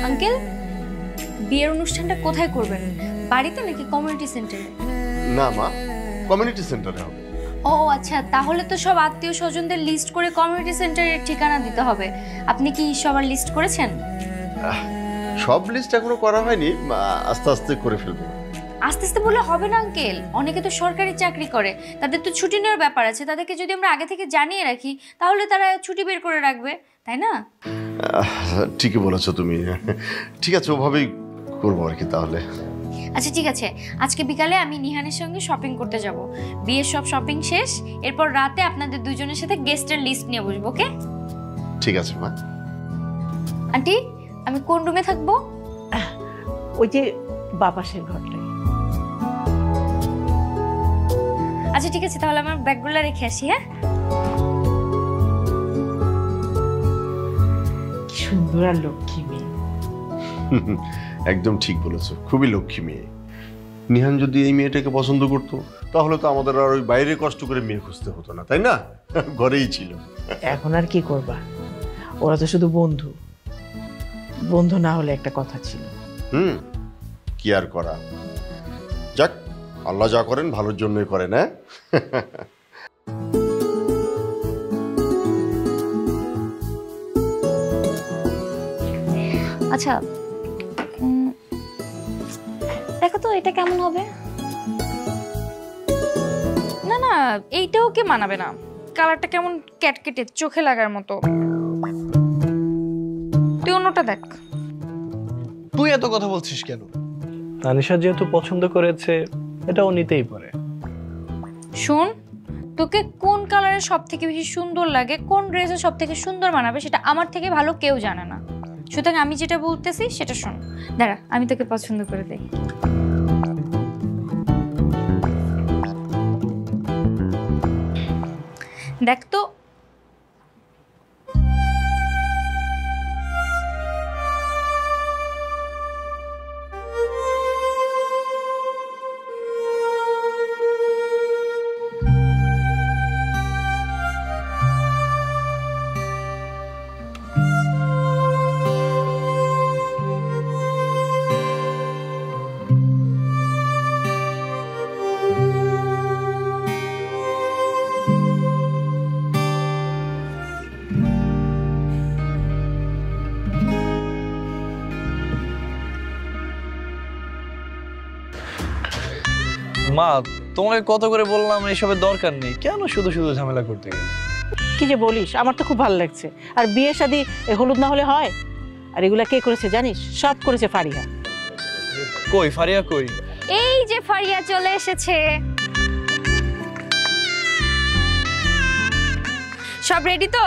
আঙ্কেল, বিয়ের অনুষ্ঠানটা কোথায় করবেন? বাড়িতে নাকি কমিউনিটি সেন্টারে?
না মা, কমিউনিটি সেন্টারে হবে।
ও আচ্ছা, তাহলে তো সব আত্মীয় স্বজনদের লিস্ট করে কমিউনিটি সেন্টারের ঠিকানা দিতে হবে। আপনি কি সবার লিস্ট করেছেন?
সব লিস্ট এখনো করা হয়নি, আস্তে আস্তে করে ফেলবো।
আস্তে আস্তে বলে হবে না আঙ্কেল, অনেকে তো সরকারি চাকরি করে, তাদের তো ছুটি নেওয়ার ব্যাপার আছে। তাদেরকে যদি আমরা আগে থেকে জানিয়ে রাখি তাহলে তারা ছুটি বের করে রাখবে, তাই না?
ঠিকই বলেছো তুমি। ঠিক আছে, ওভাবেই করবো আর কি তাহলে।
আচ্ছা ঠিক আছে, আজকে বিকালে আমি নিহানের সঙ্গে শপিং করতে যাব। বিয়ের সব শপিং শেষ, এরপর রাতে আপনাদের দুজনের সাথে গেস্টের লিস্ট নিয়ে বসবো। ওকে?
ঠিক আছে মা।
আন্টি, আমি কোন রুমে থাকবো?
ওই যে বাপাসের ঘরটায়।
আচ্ছা ঠিক আছে, তাহলে আমার ব্যাগগুলো রেখে আসি। হ্যাঁ,
কি সুন্দর আর লক্ষ্মী মেয়ে।
একদম ঠিক বলেছো, খুবই লক্ষ্মী মেয়ে। নিহান যদি এই মেয়েটাকে পছন্দ করতো তাহলে তো আমাদের আর ওই বাইরে কষ্ট করে মেয়ে খুঁজতে হতো না, তাই না? ঘরেই ছিল।
এখন আর কি করবা, ওরা তো শুধু বন্ধু। বন্ধু না হলে একটা কথা ছিল।
কি আর করা, যাক, আল্লাহ যা করেন ভালোর জন্যই করেন। হ্যাঁ,
আচ্ছা দেখো তো এটা কেমন হবে?
না না, এইটাও কে মানাবে না, কালারটা কেমন ক্যাটকেটে, চোখে লাগার মতো। তুই অন্যটা দেখ।
তুই এত কথা বলছিস কেন? তানিশা যেহেতু পছন্দ করেছে, এটাও নিতেই পারে।
শোন, তোকে কোন কালারে সব থেকে বেশি সুন্দর লাগে, কোন ড্রেসে সব থেকে সুন্দর মানাবে, সেটা আমার থেকে ভালো কেউ জানে না। সুতরাং আমি যেটা বলতেছি সেটা শোন। দাঁড়া, আমি তোকে পছন্দ করে দেই। দেখ তো,
মা, তোমাকে কত করে বললাম এসবের দরকার নেই, কেন শুধু শুধু ঝামেলা করতে গেলে?
কি যে বলিস, আমার তো খুব ভালো লাগছে। আর বিয়ে শাদী হলুদ না হলে হয়? আর এগুলা কে করেছে জানিস? সব করেছে ফারিহা।
কই ফারিয়া কই?
এই যে ফারিয়া চলে এসেছে। সব রেডি তো?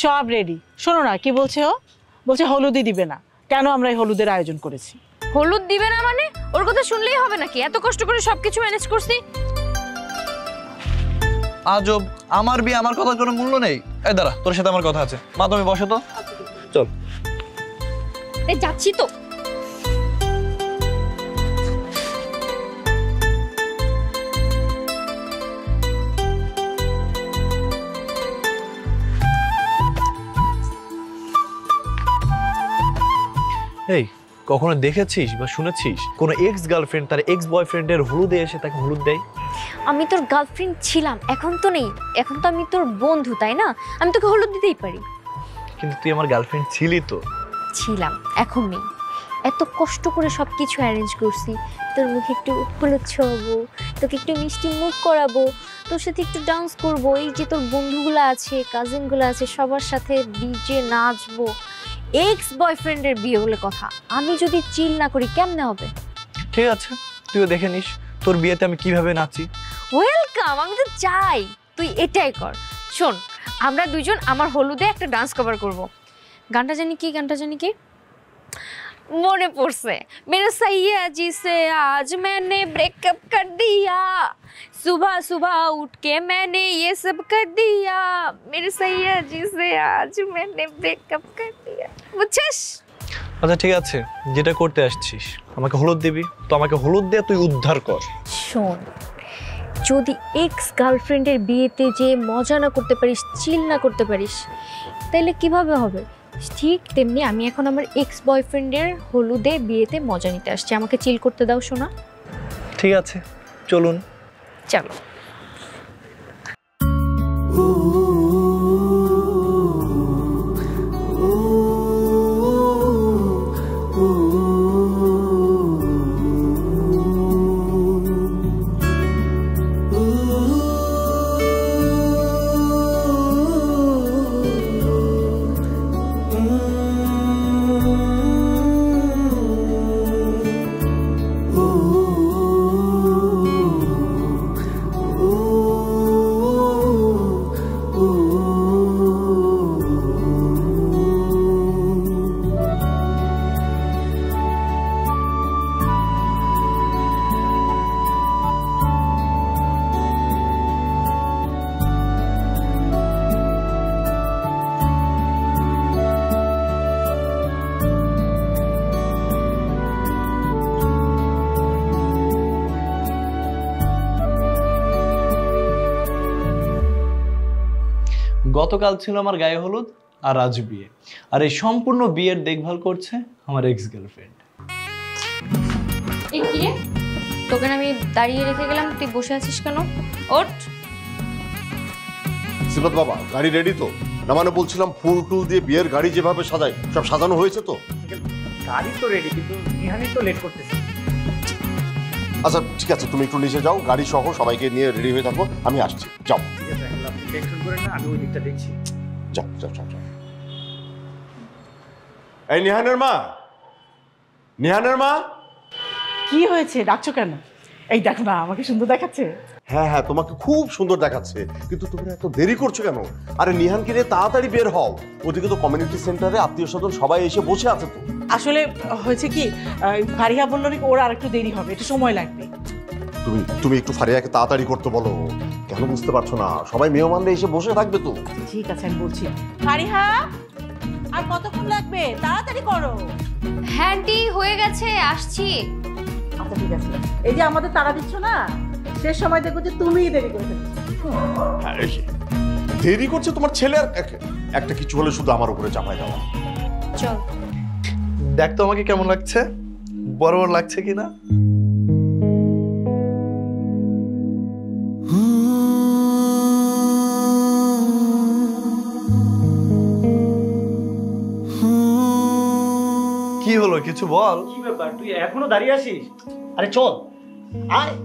সব রেডি। শোনো না কি বলছে ও, বলছে হলুদই দিবে না। কেন আমরা এই হলুদের আয়োজন করেছি?
হলুদ দিবে না মানে? ওর কথা শুনলেই হবে নাকি? এত কষ্ট করে সবকিছু ম্যানেজ করছি।
আজব, আমার বিয়ে, আমার কথার কোনো মূল্য নেই? এই দাঁড়া, তোর সাথে আমার কথা আছে। মা তুমি বসো তো, চল।
এই যাচ্ছি তো।
এই কখনো দেখেছিস বা শুনেছিস কোনো এক্স গার্লফ্রেন্ড তার এক্স বয়ফ্রেন্ডের হলুদে এসে তাকে হলুদ দেয়?
আমি তোর গার্লফ্রেন্ড ছিলাম, এখন তো নেই। এখন তো আমি তোর বন্ধু, তাই না? আমি তোকে হলুদ দিতেই পারি।
কিন্তু তুই আমার গার্লফ্রেন্ড ছিলি তো।
ছিলাম, এখন নেই। এত কষ্ট করে সব কিছু অ্যারেঞ্জ করছি, তোর মুখে একটু হলুদ ছোঁয়াবো, তোকে একটু মিষ্টি মুখ করাবো, তোর সাথে একটু ডান্স করবো, এই যে তোর বন্ধুগুলো আছে, কাজিনগুলো আছে, সবার সাথে ডিজে নাচবো। এক্স বয়ফ্রেন্ডের বিয়ে বলে কথা, আমি যদি চিল না করি কেমনে হবে?
ঠিক আছে, তুইও দেখে নিস তোর বিয়েতে আমি কিভাবে নাচি।
ওয়েলকাম, আমি তো চাই তুই এটাই কর। শোন, আমরা দুইজন আমার হলুদে একটা ডান্স কভার করব। গানটা জানি কি, গানটা জানি কি, মনে পড়ছে, মেরে सैया जी से आज मैंने ब्रेकअप कर दिया, सुबह सुबह उठ के मैंने ये सब कर दिया, मेरे सैया जी से आज मैंने ब्रेकअप कर दिया। বুঝছিস?
আচ্ছা ঠিক আছে, যেটা করতে আসছিস আমাকে হলুদ দিবি, তো আমাকে হলুদ দিয়ে তুই উদ্ধার কর।
শোন, যদি এক্স গার্লফ্রেন্ডের বিয়েতে যে মজা না করতে পারিস, চিল না করতে পারিস, তাহলে কিভাবে হবে? ঠিক তেমনি আমি এখন আমার এক্স বয়ফ্রেন্ডের হলুদে বিয়েতে মজা নিতে আসছি, আমাকে চিল করতে দাও শোনা।
ঠিক আছে, চলুন।
চলো।
গতকাল ছিল আমার গায়ে হলুদ আর আজ বিয়ে, আর এই সম্পূর্ণ বিয়ের দেখভাল করছে আমার এক্স গার্লফ্রেন্ড।
এই কি রে, তোকে আমি দাঁড়িয়ে রেখে গেলাম, তুই বসে আছিস কেন? ওঠ।
সিফাত বাবা, গাড়ি রেডি তো? না মানে বলছিলাম ফুল টুল দিয়ে বিয়ের গাড়ি যেভাবে সাজায় সব সাজানো হয়েছে তো?
গাড়ি তো রেডি, কিন্তু নিহানি তো লেট করতেছে।
আচ্ছা ঠিক আছে, তুমি একটু নিচে যাও, গাড়ি সহ সবাইকে নিয়ে রেডি হয়ে থাকো, আমি আসছি। যাও।
ঠিক আছে, আপনি টেনশন করেন না, আমি ওই দিকটা দেখছি।
যাও যাও যাও যাও। এই নিহানের মা, নিহানের মা।
কি হয়েছে, ডাকছো কেন? এই দেখো না, আমাকে সুন্দর দেখাচ্ছে।
হ্যাঁ হ্যাঁ, তোমাকে খুব সুন্দর দেখাচ্ছে, কিন্তু তোমরা এত দেরি করছো কেন? আরে নিহানকে নিয়ে তাড়াতাড়ি বের হও, ওদিকে তো কমিউনিটি সেন্টারে আত্মীয় স্বজন সবাই এসে বসে আছে তো।
আসলে হয়েছে কি, ফারিহা বললো নাকি ওর আর একটু দেরি হবে, একটু সময় লাগবে।
তুমি একটু ফারিয়াকে তাড়াতাড়ি করতে বলো। কেন বুঝতে পারছো না? সবাই মেহমানরা এসে বসে থাকবে তো।
ঠিক আছে, আমি বলছি। ফারিহা, আর কতক্ষণ লাগবে? তাড়াতাড়ি করো।
হ্যাঁ আন্টি, হয়ে গেছে, আসছি।
আচ্ছা ঠিক আছে, এই যে আমাদের তাড়া দিচ্ছ না, শেষ সময় দেখো যে তুমিই দেরি করে ফেলছো।
হ্যাঁ, দেরি করছে তোমার ছেলে, আর একটা কিছু হলে শুধু আমার উপরে চাপায় দেওয়া।
চল।
দেখ তো আমাকে কেমন লাগছে, বড় বড় লাগছে কিনা? কি হলো, কিছু বল।
কি ব্যাপার, তুই এখনো দাঁড়িয়ে আছিস? আরে চল, আয়।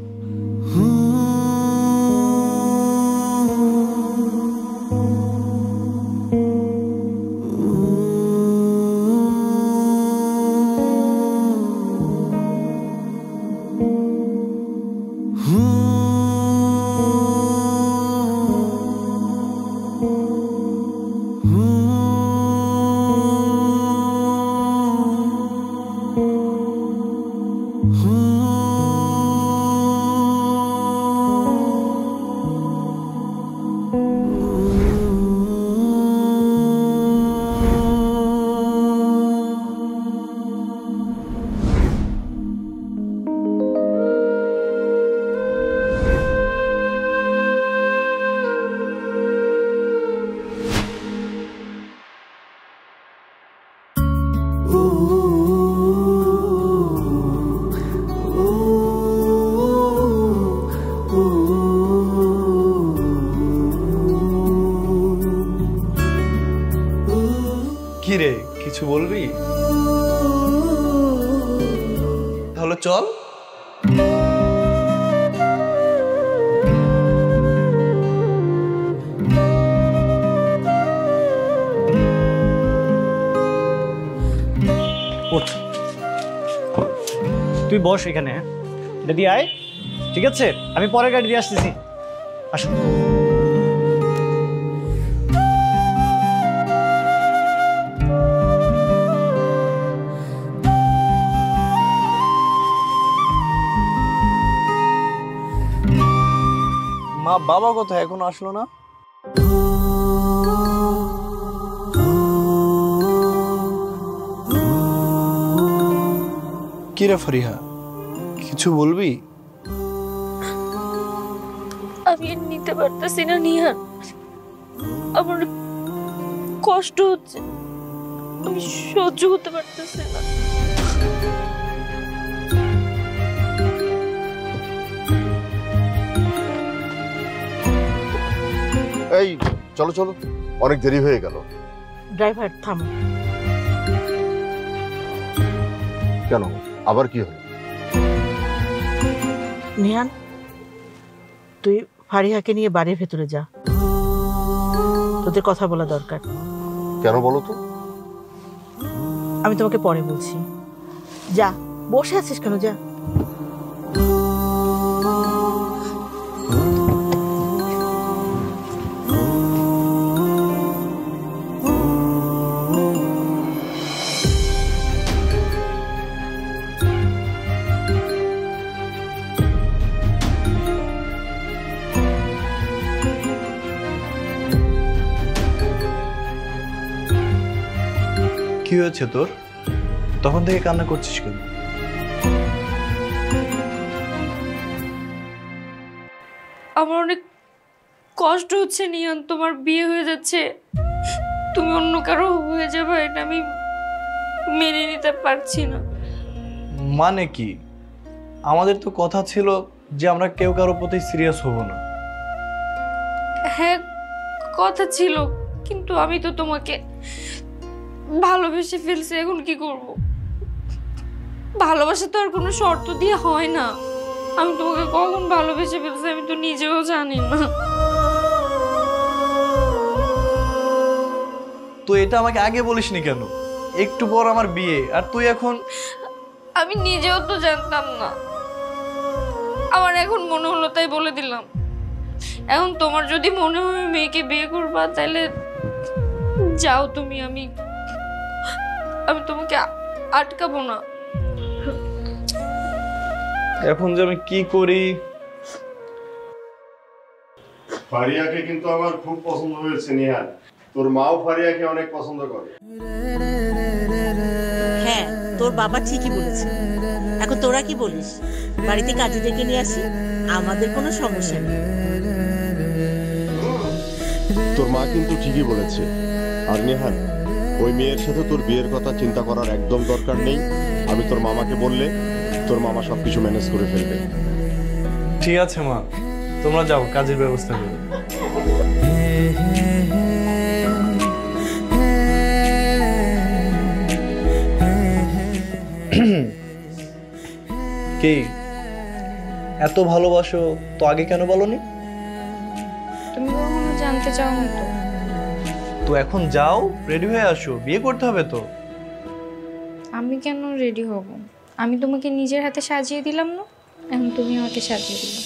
কি রে, কিছু বলবি? চল।
ওঠ, তুই বস এখানে, হ্যাঁ এটা দিয়ে আয়, ঠিক আছে? আমি পরের গাড়ি দিয়ে আসতেছি, আসো।
মা বাবা কোথায়, এখনো আসলো না? কি রে ফারিহা, কিছু বলবি?
আমি আর নিতে পারতেছি না নিহান, আমার কষ্ট হচ্ছে, আমি সহ্য করতে পারতেছি না।
এই চলো চলো, অনেক দেরি হয়ে গেল।
ড্রাইভার থাম।
কেন, আবার কি হয়?
নিহান, তুই ফারিহাকে নিয়ে বাড়ির ভেতরে যা, তোদের কথা বলা দরকার।
কেন বলো তো?
আমি তোমাকে পরে বলছি, যা। বসে আছিস কেন, যা।
কি হয়েছে তোর? তখন থেকে কান্না করছিস কেন?
আমার অনেক কষ্ট হচ্ছে নিহান, তোমার বিয়ে হয়ে যাচ্ছে, তুমি অন্য কারো হয়ে যাবে, এটা আমি মেনে নিতে পারছি না।
মানে কি? আমাদের তো কথা ছিল যে আমরা কেউ কারো প্রতি সিরিয়াস হব না।
হ্যাঁ কথা ছিল, কিন্তু আমি তো তোমাকে ভালোবেসে ফেলছি, এখন কি করব? ভালোবাসা তো আর কোনো শর্ত দিয়ে হয় না। আমি তোমাকে কখন ভালোবেসে ফেলছি আমি তো নিজেও জানি না।
তো এটা আমাকে আগে বলিসনি কেন? একটু পর আমার বিয়ে, আর তুই এখন?
আমি নিজেও তো জানতাম না, আমার এখন মনে হলো তাই বলে দিলাম। এখন তোমার যদি মনে হয় মেয়েকে বিয়ে করবা তাহলে যাও তুমি, আমি তোমাকে আটকাবো না।
এখন যে আমি কি করি?
ফারিয়াকে কিন্তু আমার খুব পছন্দ হয়েছে নিহান, তোর মাও ফারিয়াকে অনেক পছন্দ করে।
হ্যাঁ, তোর বাবা ঠিকই বলেছে। এখন তোরা কি বলিস? বাড়িতে কাজীদেরকে নিয়ে আসি, আমাদের কোনো সমস্যা নেই।
তোর মা কিন্তু ঠিকই বলেছে। আর নিহান, ওই মেয়ের সাথে তোর বিয়ের কথা চিন্তা করার একদম দরকার নেই। আমি তোর মামাকে বললে তোর মামা সবকিছু ম্যানেজ করে ফেলবে।
ঠিক আছে মা, তোমরা যাও, কাজের ব্যবস্থা করো। কি এত ভালোবাসো তো আগে কেন বলনি?
তুমি কখনো জানতে চাও না তো?
তো এখন যাও, রেডি হয়ে আসো, বিয়ে করতে হবে তো।
আমি কেন রেডি হব? আমি তোমাকে নিজের হাতে সাজিয়ে দিলাম না, এখন তুমি আমাকে সাজিয়ে দিলে।